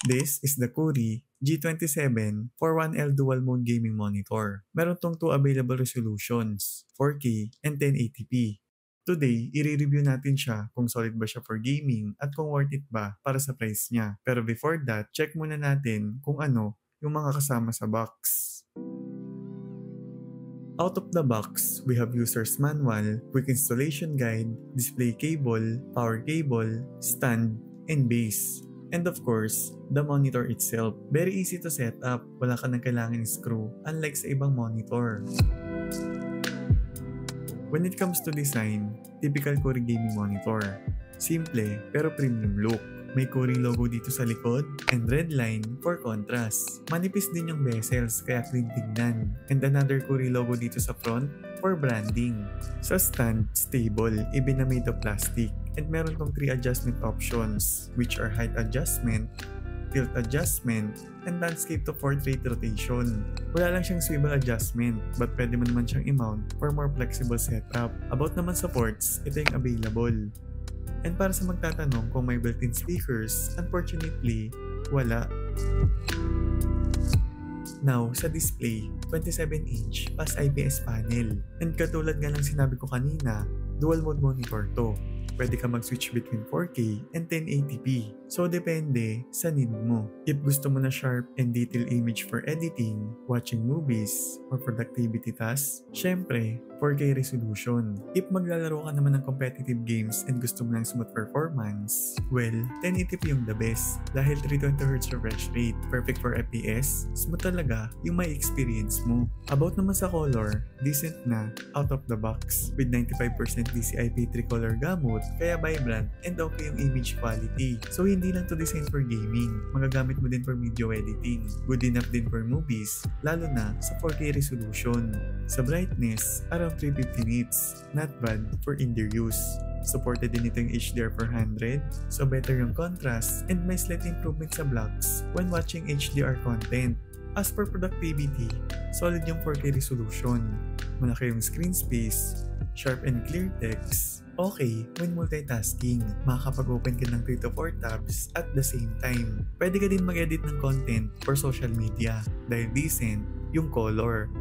This is the Curi G2741L Dual Mode Gaming Monitor. Meron tong 2 available resolutions, 4K and 1080p. Today, i-review natin siya kung solid ba siya for gaming at kung worth it ba para sa price niya. Pero before that, check muna natin kung ano yung mga kasama sa box. Out of the box, we have user's manual, quick installation guide, display cable, power cable, stand, and base. And of course, the monitor itself. Very easy to set up, wala ka nang kailangan screw, unlike sa ibang monitor. When it comes to design, typical Curi gaming monitor. Simple pero premium look. May Curi logo dito sa likod and red line for contrast. Manipis din yung bezels kaya clean tignan. And another Curi logo dito sa front for branding. Sa stand, stable, even na made of plastic. And meron tong 3 adjustment options which are height adjustment, tilt adjustment, and landscape to portrait rotation. Wala lang siyang swivel adjustment, but pwede mo naman siyang i-mount for more flexible setup. About naman sa ports, ito yung available. And para sa magtatanong kung may built-in speakers, unfortunately, wala. Now, sa display, 27-inch plus IPS panel. And katulad nga lang sinabi ko kanina, dual mode monitor to. Pwede ka mag-switch between 4K and 1080p. So, depende sa need mo. If gusto mo na sharp and detailed image for editing, watching movies, or productivity tasks, syempre, 4K resolution. If maglalaro ka naman ng competitive games and gusto mo ng smooth performance, well, 1080p yung the best dahil 320Hz refresh rate. Perfect for FPS, smooth talaga yung may experience mo. About naman sa color, decent na, out of the box, with 95% DCI-P3 color gamut, kaya vibrant and okay yung image quality. So hindi lang to design for gaming, magagamit mo din for video editing. Good enough din for movies, lalo na sa 4K resolution. Sa brightness, around 350 nits, not bad for indoor use. Supported din ito yung HDR400, so better yung contrast and may slight improvement sa blocks when watching HDR content. As for productivity, solid yung 4K resolution, malaki yung screen space, sharp and clear text, okay when multitasking, makakapag-open ka ng 3 to 4 tabs at the same time. Pwede ka din mag-edit ng content for social media dahil decent yung color.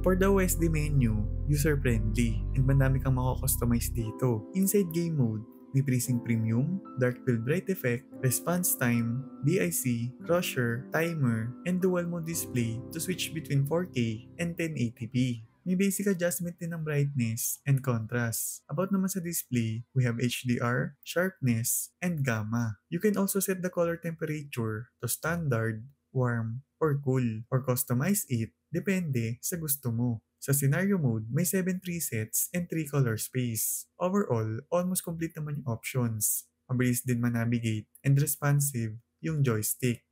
For the OSD menu, user-friendly and madami kang mako-customize dito. Inside game mode, may Freezing Premium, Dark Field Bright Effect, Response Time, DIC, Crusher, Timer, and Dual Mode Display to switch between 4K and 1080p. May basic adjustment din ng brightness and contrast. About naman sa display, we have HDR, sharpness, and gamma. You can also set the color temperature to standard, warm, or cool, or customize it depende sa gusto mo. Sa scenario mode, may 7 presets and 3 color space. Overall, almost complete naman yung options. Mabilis din manavigate and responsive yung joystick.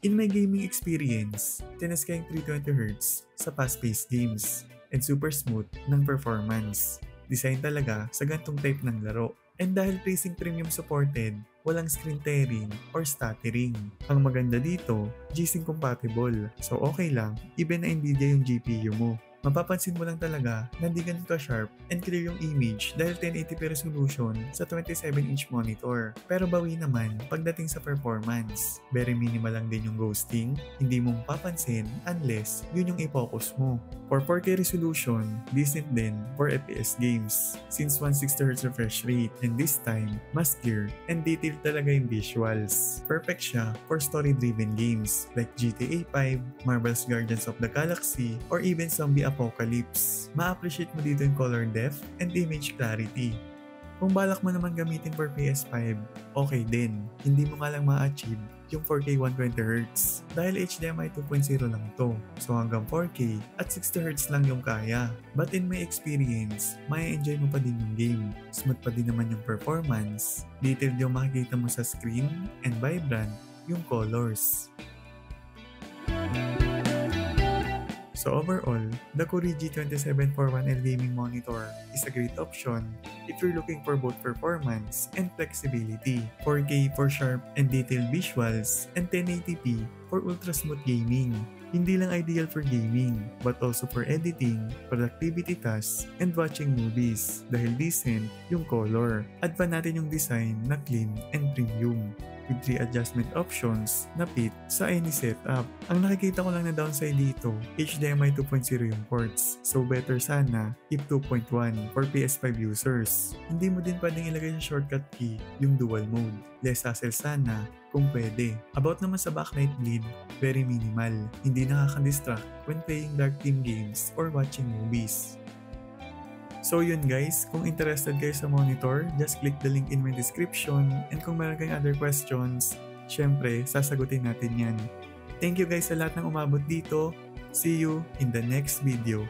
In my gaming experience, tinas ko yung 320Hz sa fast-paced games and super smooth ng performance. Design talaga sa gantong type ng laro. And dahil Freezing Premium supported, walang screen tearing or stuttering. Ang maganda dito, G-Sync compatible. So okay lang, even na Nvidia yung GPU mo. Mapapansin mo lang talaga na hindi ganun ka-sharp and clear yung image dahil 1080p resolution sa 27-inch monitor. Pero bawi naman pagdating sa performance. Very minimal lang din yung ghosting, hindi mo mapapansin unless yun yung i-focus mo. For 4K resolution, decent din for FPS games since 160Hz refresh rate and this time, mas clear and detailed talaga yung visuals. Perfect siya for story-driven games like GTA 5, Marvel's Guardians of the Galaxy, or even Zombie Apocalypse. Ma-appreciate mo dito yung color depth and image clarity. Kung balak mo naman gamitin for PS5, okay din. Hindi mo nga lang ma-achieve yung 4K 120Hz dahil HDMI 2.0 lang to. So hanggang 4K at 60Hz lang yung kaya. But in my experience, may enjoy mo pa din yung game. Smooth pa din naman yung performance. Detailed yung makikita mo sa screen and vibrant yung colors. So overall, the Curi G2741L gaming monitor is a great option if you're looking for both performance and flexibility, 4K for sharp and detailed visuals, and 1080p for ultra smooth gaming. Hindi lang ideal for gaming, but also for editing, productivity tasks, and watching movies dahil decent yung color. Add pa natin yung design na clean and premium with 3 adjustment options na fit sa any setup. Ang nakikita ko lang na downside dito, HDMI 2.0 yung ports. So better sana if 2.1 for PS5 users. Hindi mo din pwedeng ilagay sa shortcut key yung dual mode. Less hassle sana kung pwede. About naman sa backlight bleed, very minimal. Hindi nakaka-distract when playing dark theme games or watching movies. So yun guys, kung interested kayo sa monitor, just click the link in my description, and kung meron kayong other questions, syempre, sasagutin natin yan. Thank you guys sa lahat ng umabot dito. See you in the next video.